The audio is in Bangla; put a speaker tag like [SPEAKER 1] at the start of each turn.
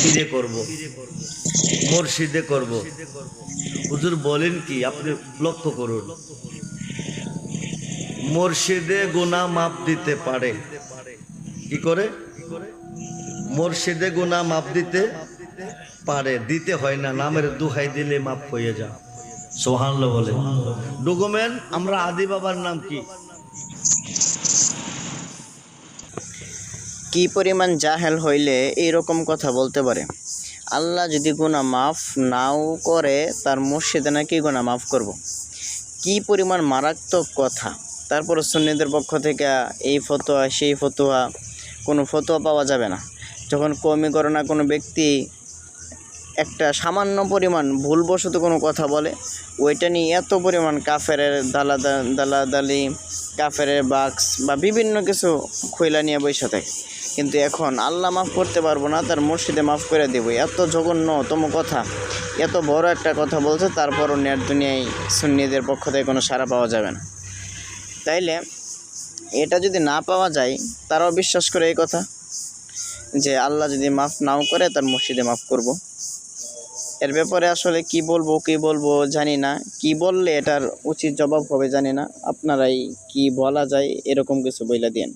[SPEAKER 1] ফিরে করব, মুর্শিদে করব। হুজুর বলেন কি, আপনি লক্ষ্য করুন, মুর্শিদে গুনাহ মাফ দিতে পারে। কি করে? মুর্শিদে গুনাহ মাফ দিতে পারে, দিতে হয় না, নামের দুহাই দিলে মাফ হয়ে যায়। সুবহানাল্লাহ বলে। ডকুমেন্ট, আমরা আদি বাবার নাম কি?
[SPEAKER 2] কি পরিমাণ জাহেল হইলে এইরকম কথা বলতে পারে? আল্লাহ যদি গুনাহ মাফ নাও করে, তার মুর্শিদে নাকি গুনাহ মাফ করব। কি পরিমাণ মারাত্মক কথা! তারপর সুন্নিদের পক্ষ থেকে এই ফতোয়া সেই ফতোয়া, কোনো ফতোয়া পাওয়া যাবে না। যখন কওমি গণনা কোনো ব্যক্তি একটা সামান্য পরিমাণ ভুলবশত কোনো কথা বলে, ওইটা নিয়ে এত পরিমাণ কাফেরের দালাদালি, কাফেরের বাক্স বা বিভিন্ন কিছু খৈলা নিয়ে বসে থাকে। কিন্তু এখন আল্লাহ মাফ করতে পারবো না, তার মুর্শিদে মাফ করে দেবো, এত জঘন্যতম কথা, এত বড় একটা কথা বলছে, তারপরও নেট দুনিয়ায় সুন্নিদের পক্ষ থেকে কোনো সাড়া পাওয়া যাবে না। তাইলে এটা যদি না পাওয়া যায়, তারাও বিশ্বাস করে এই কথা যে আল্লাহ যদি মাফ নাও করে, তার মুর্শিদে মাফ করব। এর ব্যাপারে আসলে কি বলবো জানি না, কি বললে এটার উচিত জবাব হবে জানি না। আপনারাই কি বলা যায় এরকম কিছু বইলা দিয়েন।